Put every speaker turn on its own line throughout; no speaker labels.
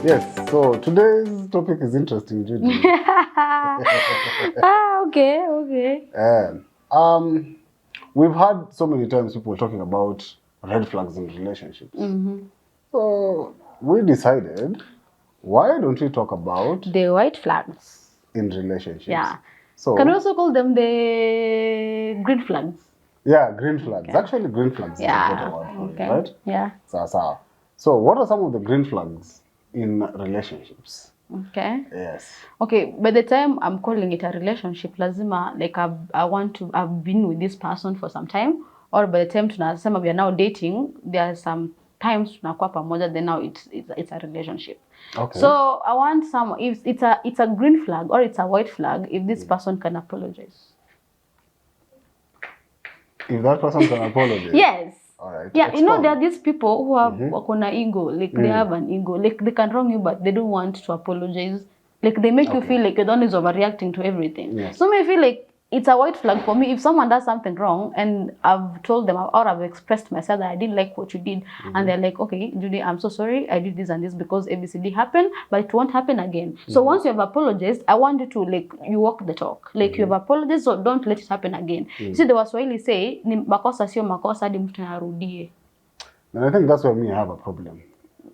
Yes, so today's topic is interesting, Judy.
Okay.
We've had so many times people talking about red flags in relationships. So we decided, why don't we talk about
The white flags
in relationships?
Yeah.
So
can we also call them the green flags?
Yeah, green flags.
Okay.
Actually, green flags is a better word for it, right?
Yeah.
So what are some of the green flags in relationships?
Okay.
Yes.
Okay, by the time I'm calling it a relationship, lazima, like I've been with this person for some time, or by the time tunasema we are now dating, there are some times tunakuwa pamoja, then now it's a relationship.
Okay.
So I want some, if it's a green flag or it's a white flag, if this person can apologize.
If that person can apologize.
Yes.
All right.
Yeah,
Expound.
you know, there are these people who have wakona ego, like they have an ego, like they can wrong you, but they don't want to apologize. Like they make you feel like you're the one who's overreacting to everything.
Yes.
So I feel like it's a white flag for me if someone does something wrong and I've told them or I've expressed myself that I didn't like what you did, and they're like, okay, Judy, I'm so sorry, I did this and this because ABCD happened, but it won't happen again. So once you have apologized, I want you to, like, you walk the talk. Like you have apologized, so don't let it happen again. See, the Waswahili say, ni makosa sio makosa hadi mtu arudie.
And I think that's where me I have a problem.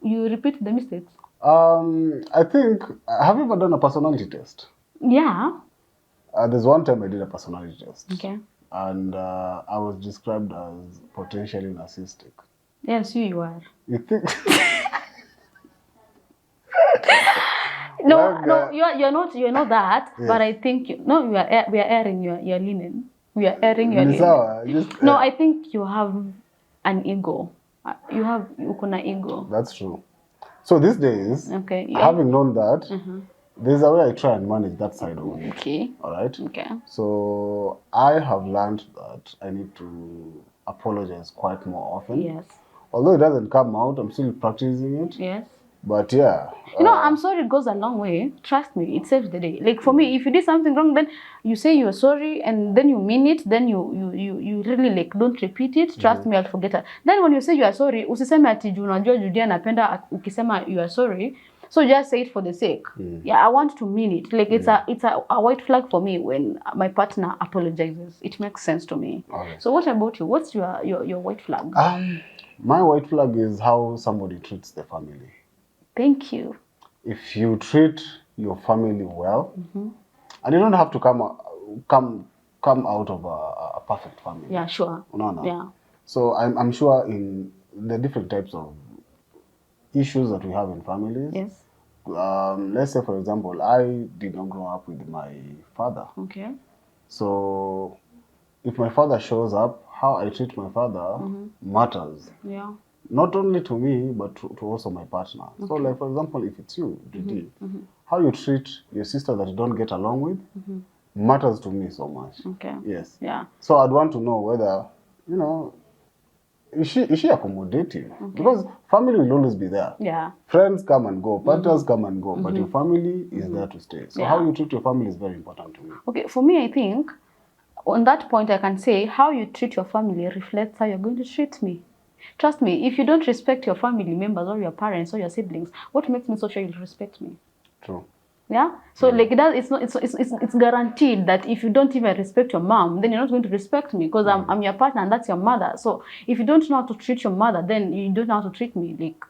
You repeat the mistakes?
I think, have you ever done a personality test?
Yeah.
There's one time I did a personality test.
Okay.
And I was described as potentially narcissistic.
Yes, you are.
You think?
No, you're not that.
Yes.
But I think we are airing your linen. We are airing your linen. No, I think you have an ego. You have ego.
That's true. So these days,
Okay.
having known that, there's a way I try and manage that side of me.
Okay.
All right.
Okay.
So I have learned that I need to apologize quite more often.
Yes.
Although it doesn't come out, I'm still practicing it.
Yes.
But yeah.
You know, I'm sorry, it goes a long way. Trust me, it saves the day. Like for me, if you did something wrong, then you say you're sorry and then you mean it, then you really, like, don't repeat it. Trust me, I'll forget it. Then when you say you are sorry, usiseme ati unajua Judy anapenda ukisema you are sorry. So just say it for the sake. Yeah, I want to mean it. Like it's a white flag for me when my partner apologizes. It makes sense to me.
Okay.
So what about you? What's your white flag?
My white flag is how somebody treats the family.
Thank you.
If you treat your family well, and you don't have to come out of a perfect family.
Yeah, sure.
No.
Yeah.
So I'm sure in the different types of issues that we have in families.
Yes.
Let's say, for example, I did not grow up with my father.
Okay.
So if my father shows up, how I treat my father matters.
Yeah.
Not only to me, but to also my partner. Okay. So, like, for example, if it's you, Judy, how you treat your sister that you don't get along with matters to me so much.
Okay.
Yes.
Yeah.
So I'd want to know whether, is she accommodating? Okay. Because family will always be there.
Yeah.
Friends come and go, partners come and go, but your family is there to stay. So how you treat your family is very important to me.
Okay, for me, I think on that point I can say how you treat your family reflects how you're going to treat me. Trust me, if you don't respect your family members or your parents or your siblings, what makes me so sure you'll respect me?
True.
Yeah. So like that, it's guaranteed that if you don't even respect your mom, then you're not going to respect me because I'm your partner and that's your mother. So if you don't know how to treat your mother, then you don't know how to treat me. Like,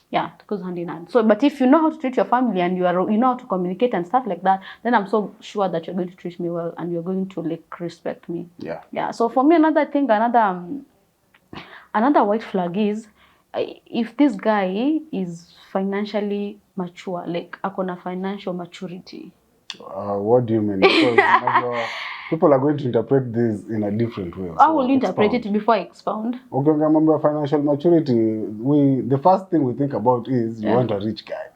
yeah, it goes hand in hand. So, but if you know how to treat your family and you know how to communicate and stuff like that, then I'm so sure that you're going to treat me well and you're going to, like, respect me.
Yeah.
Yeah. So for me, another white flag is if this guy is financially mature, like akona financial maturity.
What do you mean? Because people are going to interpret this in a different way.
How will you interpret it before I expound?
Okay, remember financial maturity. The first thing we think about is you want a rich guy.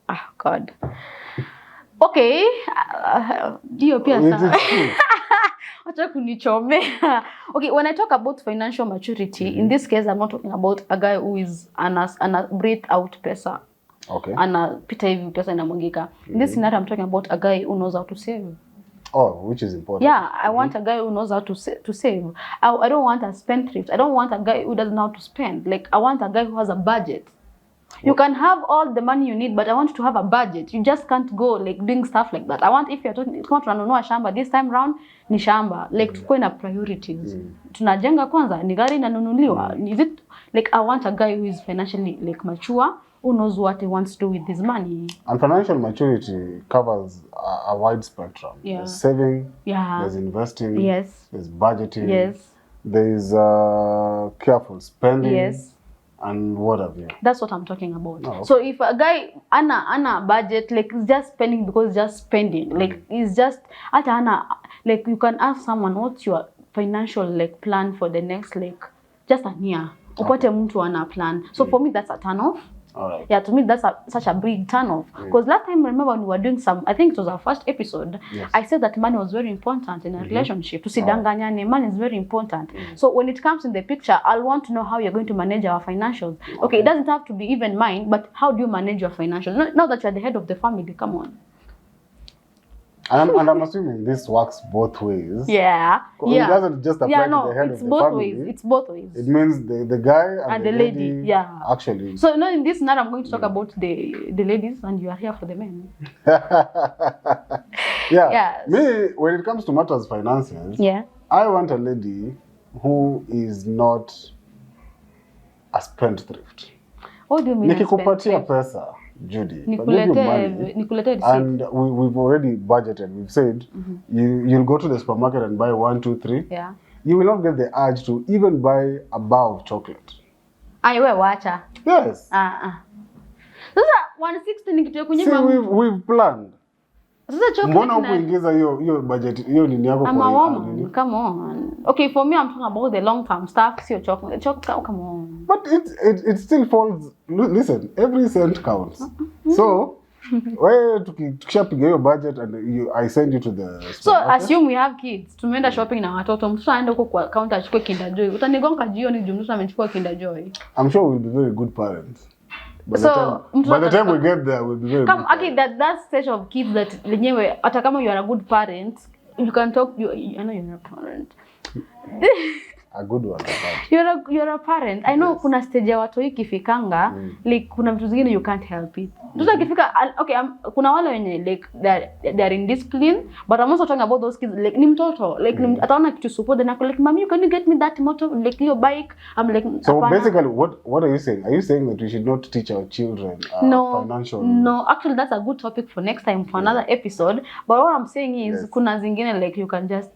Ah, God. Okay. Okay, when I talk about financial maturity, in this case, I'm not talking about a guy who is ana breathe out pesa.
Okay.
Ana pita hivi pesa inamwagika. In this scenario, I'm talking about a guy who knows how to save.
Oh, which is important.
Yeah, I want a guy who knows how to save. I don't want a spendthrift. I don't want a guy who doesn't know how to spend. Like, I want a guy who has a budget. You can have all the money you need, but I want to have a budget. You just can't go like doing stuff like that. I want, if you're talking, kama tunanunua shamba this time round, ni shamba. Like tukue na priorities. Tunajenga kwanza, ni gari inanunuliwa. Is it like I want a guy who is financially like mature, who knows what he wants to do with his money.
And financial maturity covers a wide spectrum.
Yeah.
There's saving, there's investing, there's budgeting, there's careful spending, and what have you.
That's what I'm talking about.
Oh, okay.
So if a guy ana budget, like he's just spending because he's just spending, like he's just like you can ask someone, what's your financial like plan for the next like just a year. Upate mtu ana plan. So for me that's a turn off.
All right.
Yeah, to me that's such a big turn off. Because last time, remember when we were doing I think it was our first episode, I said that money was very important in a relationship. Tusidanganyane, money is very important. So when it comes in the picture, I'll want to know how you're going to manage our financials. Okay, it doesn't have to be even mine, but how do you manage your financials? Now that you're the head of the family, come on.
And I'm assuming this works both ways.
Yeah.
It doesn't just apply to the head of the family.
It's both ways.
It means the guy and the lady.
Yeah.
Actually.
So in this night I'm going to talk about the ladies, and you are here for the men.
Me, when it comes to matters finances, I want a lady who is not a spendthrift.
What do you mean?
Nikikupatia pesa, Judy, and we've already budgeted. We've said you'll go to the supermarket and buy 1, 2, 3.
Yeah.
You will not get the urge to even buy a bar of chocolate.
Wewe wacha.
Yes.
Sasa 160 nikitoa kwenye
we've planned.
Sasa chocolate.
Mbona hukuingiza hiyo budget hiyo nini yako
kwa nini? Come on. Okay, for me I'm talking about the long term stuff, sio chocolate. Chocolate, come on.
But it still falls. Listen, every cent counts. So wewe tukishapiga hiyo budget and I send you to the supermarket.
So assume we have kids. Tumeenda shopping na watoto. Mtu aende huko kwa counter achukue Kinder Joy. Utanigonga jioni juu mtu amechukua Kinder Joy. I'm
sure we'll be very good parents. By the time we get there, we'll be very good.
Okay, that stage of kids that lenyewe hata kama you are a good parent, you can talk. I know you're a parent.
A good one.
You're a parent. I know kuna stage ya watu ikifikanga, like kuna vitu zingine you can't help it. Tuta kifika, okay, kuna wale wenye like they are in discipline, but I'm also talking about those kids like ni mtoto, like ataona kitu support then like mommy, can you get me that motor, like your bike? I'm like,
so basically what are you saying? Are you saying that we should not teach our children financial?
No, actually that's a good topic for next time for another episode. But what I'm saying is kuna zingine like you can just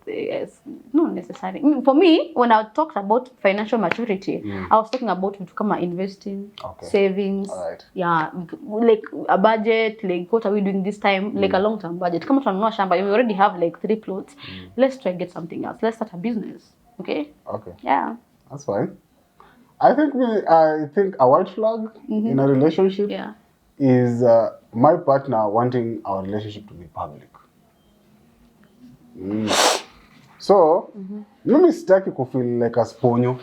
not necessary. For me, when I talked about financial maturity, I was talking about vitu kama investing, savings, like a budget, like what are we doing this time, like a long-term budget. Kama tunanunua shamba, we already have like 3 plots. Let's try get something else. Let's start a business. Okay?
Okay.
Yeah.
That's fine. I think a white flag in a relationship is my partner wanting our relationship to be public. So, mimi sitaki kufeel like a sponyo.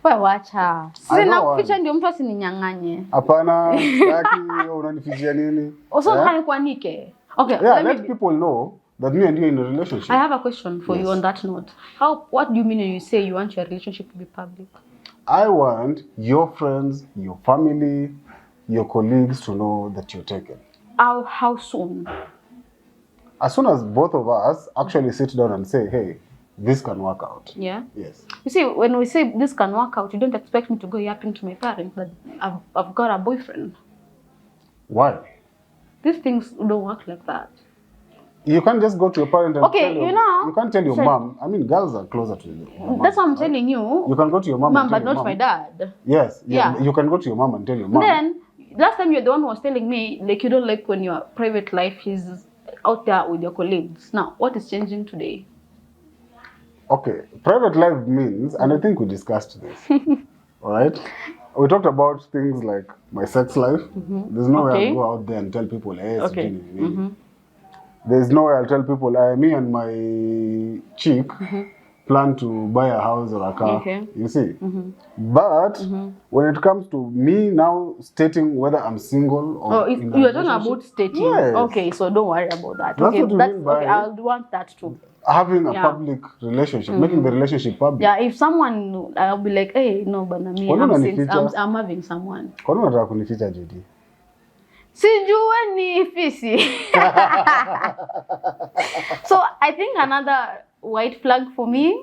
Wewe wacha. Sisi na kuficha ndio mtu asininyang'anye.
Hapana, sitaki unanifichia nini?
Also kanikuanike. Okay,
let people know that me and you are in a relationship.
I have a question for you on that note. What do you mean when you say you want your relationship to be public?
I want your friends, your family, your colleagues to know that you're taken.
How soon?
As soon as both of us actually sit down and say, hey, this can work out.
Yeah?
Yes.
You see, when we say this can work out, you don't expect me to go yapping to my parents that I've got a boyfriend.
Why?
These things don't work like that.
You can't just go to your parent and
tell your,
you can't tell your mom. I mean, girls are closer to your mom.
That's what I'm telling you.
You can go to your mom and tell
but
your
not my dad.
Yes. Yeah. You can go to your mom and tell your mom.
Then, last time you're the one who was telling me, like, you don't like when your private life is out there with your colleagues. Now, what is changing today?
Okay, private life means, and I think we discussed this, all right? We talked about things like my sex life. There's no way I'll go out there and tell people, hey, there's no way I'll tell people, me and my chick plan to buy a house or a car, you see? But when it comes to me now stating whether I'm single or
you're talking about stating.
Yes.
Okay, so don't worry about that.
That's what you mean by...
Okay, I'll want that too.
having a public relationship, making the relationship public.
Yeah, if someone, I'll be like, hey, no, but I'm having someone.
Kwa nini unataka kunificha Judy?
Sijue ni fisi. So I think another white flag for me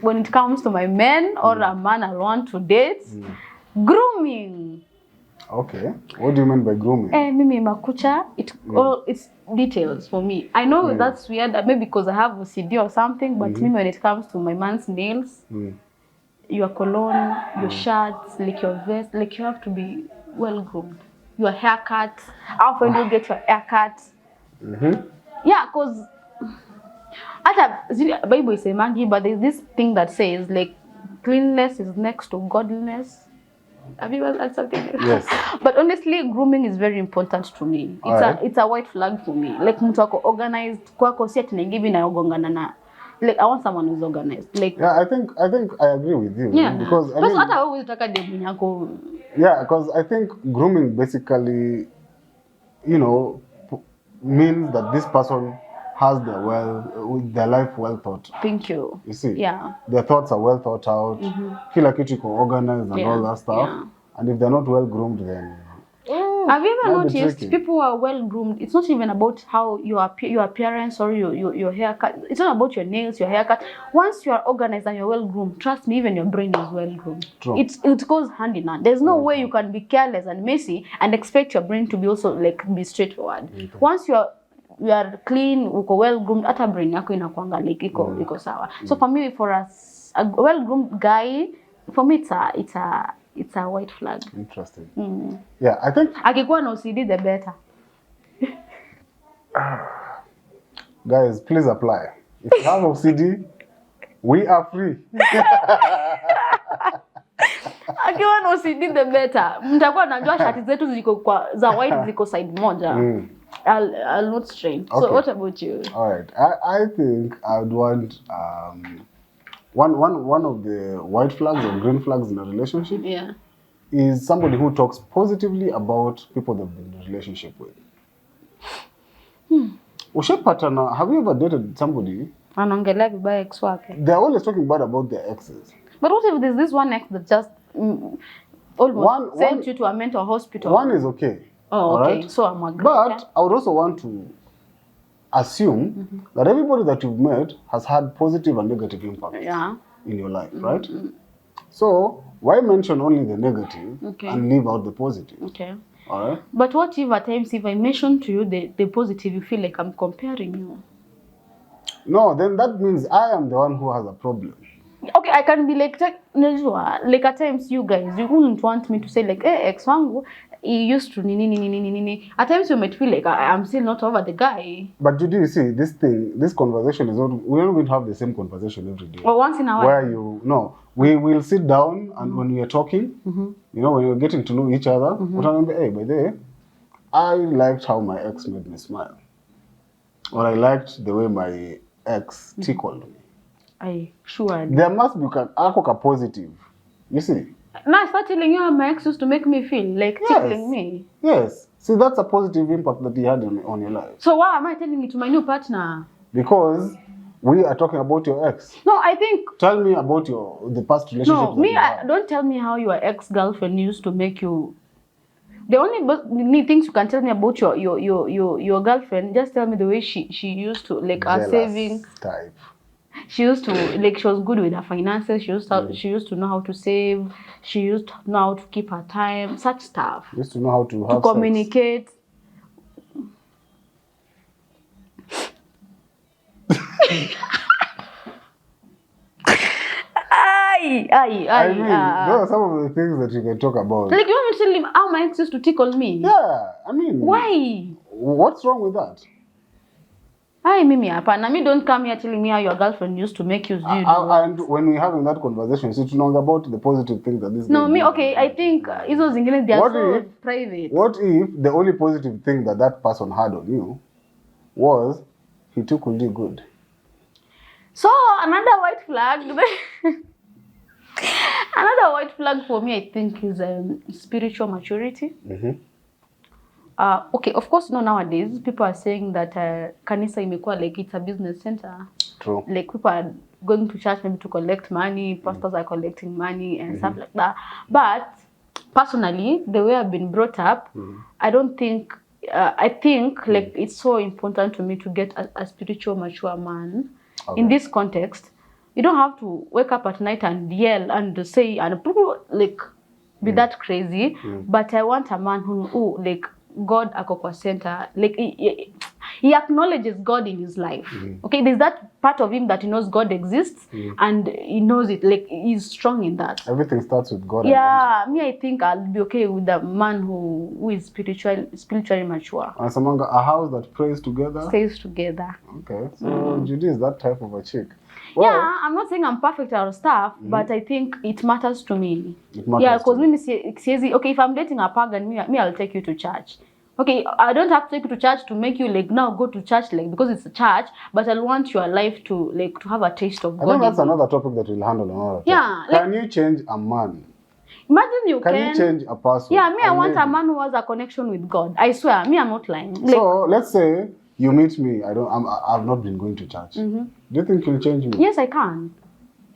when it comes to my men or a man I want to date, grooming.
Okay. What do you mean by grooming?
Mimi makucha, it's details for me. I know that's weird, maybe because I have OCD or something, but me when it comes to my man's nails, your cologne, your shirts, like your vest, like you have to be well groomed. Your haircut, how often you get your haircut? Yeah, because the Bible is a mangi, but there's this thing that says like cleanliness is next to godliness. Have you ever heard something like that?
Yes.
But honestly, grooming is very important to me. It's a white flag for me. Like mtu wako organized, kwako si ati naingivi na ogongana na. Like I want someone who's organized. Like
yeah, I think I agree with you.
Yeah.
Because I mean,
hata wewe unataka demu yako.
Yeah, because I think grooming basically, you know, means that this person has their life well thought.
Thank you.
You see?
Yeah.
Their thoughts are well thought out. Kila kitu iko organized and all that stuff. Yeah. And if they're not well groomed, then
have you ever noticed people who are well groomed? It's not even about how your appearance or your haircut. It's not about your nails, your haircut. Once you are organized and you're well groomed, trust me, even your brain is well groomed.
True.
It goes hand in hand. There's no way you can be careless and messy and expect your brain to be also like be straightforward. Once you are clean, uko well groomed, hata brain yako inakuanga like iko sawa. So for me, for a well groomed guy, for me it's a white flag.
Interesting. Yeah, I think
akikuwa na OCD the better.
Guys, please apply. If you have OCD, we are free.
Akiwa na OCD the better. Mtakuwa najua shati zetu ziko kwa za white ziko side moja. I'll not strain. Okay. So what about you?
All right. I think I would want one of the white flags or green flags in a relationship is somebody who talks positively about people they've been in a relationship with. Ushapatana, have you ever dated somebody?
Anaongelea vibaya ex wake.
They're always talking bad about their exes.
But what if there's this one ex that just almost sent you to a mental hospital?
One is okay.
Oh, okay. Right? So I'm agree.
But I would also want to assume that everybody that you've met has had positive and negative impacts in your life, right? So why mention only the negative and leave out the positive?
Okay.
All right.
But what if at times if I mention to you the positive, you feel like I'm comparing you?
No, then that means I am the one who has a problem.
Okay, I can be like at times you guys, you wouldn't want me to say like, hey, ex wangu, he used to ni. At times you might feel like I'm still not over the guy.
But do you see this conversation is not, we're not going to have the same conversation every day.
Or once in a while.
We will sit down and when we are talking, you know, when we're getting to know each other, hey, by the way, I liked how my ex made me smile. Or I liked the way my ex tickled me. There must be a positive. You see?
Now I start telling you how my ex used to make me feel, like tickling me.
Yes. See, that's a positive impact that he had on your life.
So why am I telling it to my new partner?
Because we are talking about your ex.
No, I think...
Tell me about the past relationship.
No, don't tell me how your ex-girlfriend used to make you... The only things you can tell me about your girlfriend, just tell me the way she used to, like, her saving
type.
She used to, like, she was good with her finances. She used to know how to save. She used to know how to keep her time, such stuff.
She used to know how to have
communicate.
I mean, those are some of the things that you can talk about.
Like, you want me to tell him how my ex used to tickle me?
Yeah, I mean...
Why?
What's wrong with that?
Mimi hapana. Me don't come here telling me how your girlfriend used to make you do.
And when we're having that conversation, so to know about the positive things that this.
No, me okay. I think hizo zingine they are so private.
What if the only positive thing that person had on you was he took you good? So
another white flag. Another white flag for me, I think, is spiritual maturity. Okay, of course, nowadays people are saying that kanisa imekuwa like it's a business center.
True.
Like people are going to church maybe to collect money, pastors are collecting money and stuff like that. But personally, the way I've been brought up, I don't think, I think like it's so important to me to get a spiritual mature man. In this context. You don't have to wake up at night and yell and say and like be that crazy. But I want a man who like God ako kwa center. Like he acknowledges God in his life. Okay, there's that part of him that he knows God exists and he knows it. Like he's strong in that.
Everything starts with God.
Yeah, me I think I'll be okay with a man who is spiritually mature.
And among a house that prays together.
Stays together.
Okay, so Judy is that type of a chick. Well,
yeah, I'm not saying I'm perfect or stuff, but I think it matters to me.
It matters.
Yeah, because me says, okay, if I'm dating a pagan, me I'll take you to church. Okay, I don't have to take you to church to make you like now go to church like because it's a church, but I want your life to like to have a taste of God.
I think that's another topic that we'll handle another time.
Yeah.
Can you change a man?
Imagine you can.
Can you change a person?
Yeah, me I want a man who has a connection with God. I swear, me I'm not lying. Like,
so let's say you meet me. I've not been going to church. Do you think you'll change me?
Yes, I can.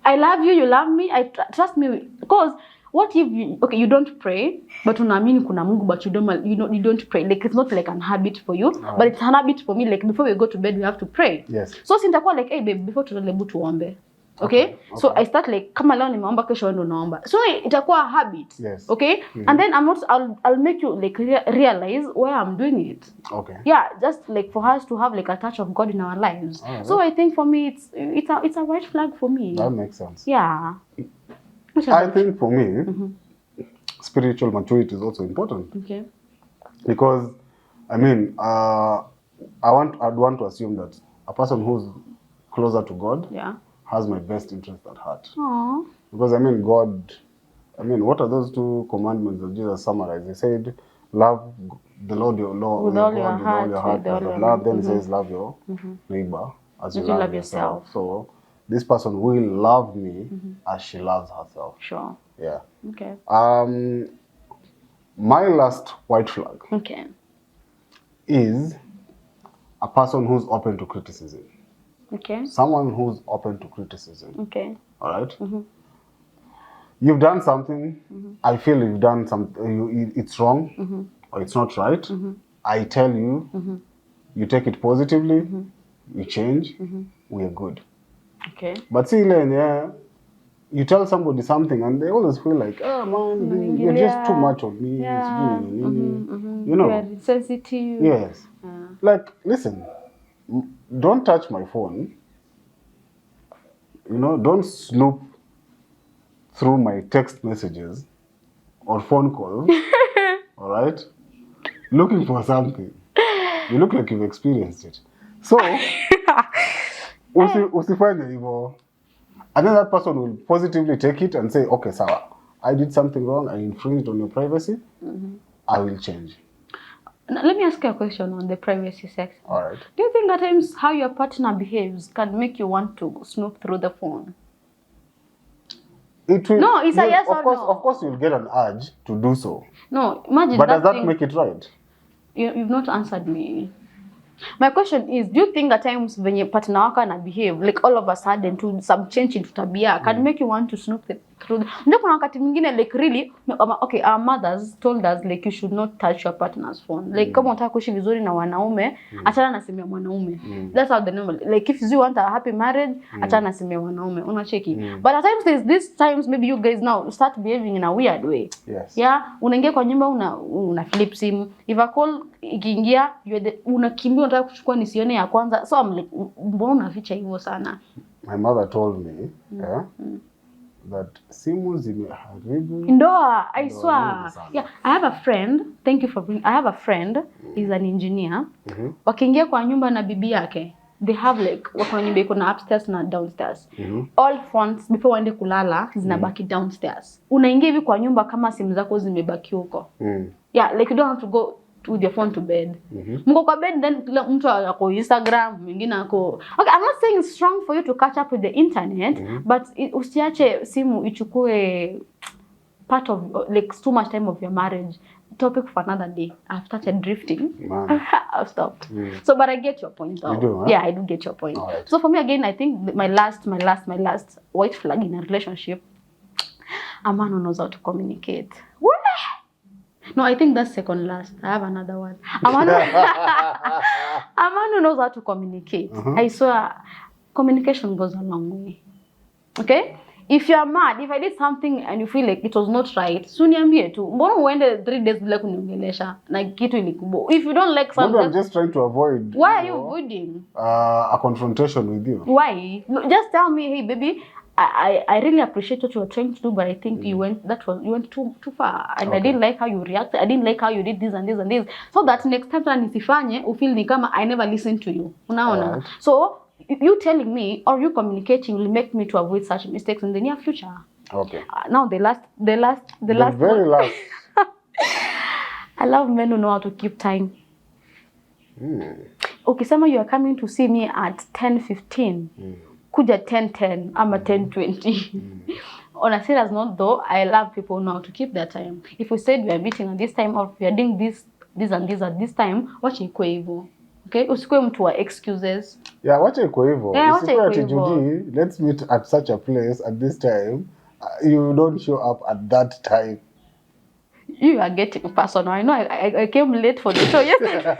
I love you. You love me. Trust me. Because what if you don't pray, but unaamini kuna Mungu, but you don't pray. Like it's not like an habit for you, but it's an habit for me. Like before we go to bed, we have to pray.
Yes.
So sintakuwa like, hey babe, before tulale tuombe. Okay? So I start like kama leo nimeomba kesho ndo naomba. So itakuwa a habit.
Yes.
Okay? And then I'll make you like realize why I'm doing it.
Okay.
Yeah, just like for us to have like a touch of God in our lives. So I think for me it's a white flag for me.
That makes sense.
Yeah.
I think for me, spiritual maturity is also important.
Okay.
Because I mean, I'd want to assume that a person who's closer to God has my best interest at heart.
Aww.
Because I mean, what are those two commandments that Jesus summarized? He said, love the Lord your Lord
with all your heart,
Then he says, love your neighbor as you love yourself. So this person will love me as she loves herself.
Sure.
Yeah.
Okay.
My last white flag is a person who's open to criticism.
Okay.
Someone who's open to criticism.
Okay.
All right. You've done something. I feel you've done something. It's wrong or it's not right. I tell you. You take it positively. You change. We are good. Okay. But see, you tell somebody something and they always feel like, oh man, you're just too much of me.
Yeah.
You know.
You're sensitive.
Yes. Like, listen, don't touch my phone. You know, don't snoop through my text messages or phone calls. All right? Looking for something. You look like you've experienced it. So, usifanye hivyo. And then that person will positively take it and say, okay, sawa, I did something wrong, I infringed on your privacy, I will change.
Now, let me ask you a question on the privacy section.
All right.
Do you think at times how your partner behaves can make you want to snoop through the phone?
It will.
No, it's a yes or no.
Of course, you'll get an urge to do so.
No, imagine
but
that
does that make it right?
You've not answered me. My question is, do you think at times when your partner wako ana behave like all of a sudden to some change into tabia can make you want to snoop through? Ndio kuna wakati mwingine like really okay, our mothers told us like you should not touch your partner's phone. Like kama unataka kuishi vizuri na wanaume, achana na simu ya mwanaume. That's how the normal. Like if you want a happy marriage, achana na simu ya wanaume. Unacheki. But at times there's these times maybe you guys now start behaving in a weird way.
Yes.
Yeah, unaingia kwa nyumba una flip simu. If a call ikiingia, unakimbia unataka kuchukua nisione ya kwanza. So I'm like, mbona unaficha hivyo sana?
My mother told me that simu zimeharibu
ndoa. I swear. Yeah, I have a friend. Thank you for bringing. I have a friend. He's an engineer. Wakiingia kwa nyumba na bibi yake, they have like wako nyumba iko na upstairs na downstairs. All phones before waende kulala zinabaki downstairs. Unaingia hivi kwa nyumba kama simu zako zimebaki huko. Yeah, like you don't have to go with your phone to bed. Mko kwa bed then mtu ako Instagram, mwingine ako. Okay, I'm not saying it's wrong for you to catch up with the internet, but usiache simu ichukue part of like too much time of your marriage. Topic for another day. I've started drifting. I've stopped. So, but I get your point though.
You do, huh?
Yeah, I do get your point.
Right.
So for me again, I think my last white flag in a relationship, a man who knows how to communicate. No, I think that's second last. I have another one. A man who knows how to communicate. I swear, communication goes a long way. Okay? If you are mad, if I did something and you feel like it was not right, suniambie tu. Mbona uende 3 days bila kuniongelesha na kitu ilikubo. If you don't like something,
I'm just trying to avoid.
Why are you avoiding?
A confrontation with you.
Why? Just tell me, hey baby, I really appreciate what you were trying to do, but I think you went too far, and I didn't like how you reacted. I didn't like how you did this and this and this. So that next time nisifanye, ufeel ni kama I never listened to you. Unaona?
Right.
So you telling me or you communicating will make me to avoid such mistakes in the near future.
Okay.
Now the very
last.
I love men who know how to keep time. Okay, some of you are coming to see me at 10:15. Kuja 10:10 ama 10:20. On a serious note though, I love people who know how to keep their time. If we said we are meeting at this time or we are doing this and this at this time, wacha ikuwe hivyo. Okay? Usikue mtu wa excuses.
Yeah, wacha ikuwe hivyo.
Yeah,
usikue ati Judy, let's meet at such a place at this time. You don't show up at that time.
You are getting personal. I know I came late for the show yesterday.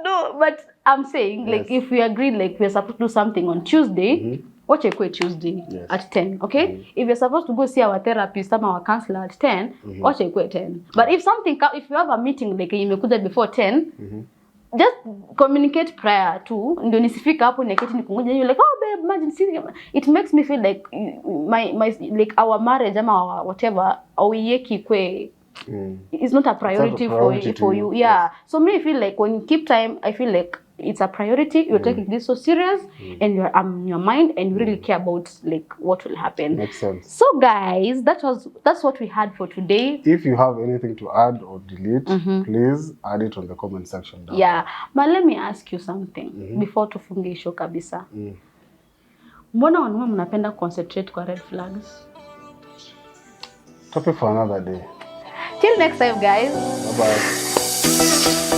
No, but I'm saying, like, if we agree, like, we're supposed to do something on Tuesday, watch a quick Tuesday at 10, okay? If you're supposed to go see our therapist or our counselor at 10, watch a quick 10. But if you have a meeting, like, you may before 10, just communicate prior to, ndio nisifika hapo niketi nikungoja, you're like, oh babe, imagine, see, it makes me feel like my like our marriage ama whatever, awiyeki kwe. It's not a priority, for you. Yeah. Yes. So me, I feel like when you keep time, I feel like it's a priority. You're taking this so serious, and you're your mind, and you really care about like what will happen.
Makes sense.
So guys, that's what we had for today.
If you have anything to add or delete, please add it on the comment section down.
Yeah, but let me ask you something before tufunge show kabisa. Mbona wanaume mnapenda concentrate kwa red flags?
Topic for another day.
Till next time, guys.
Bye-bye.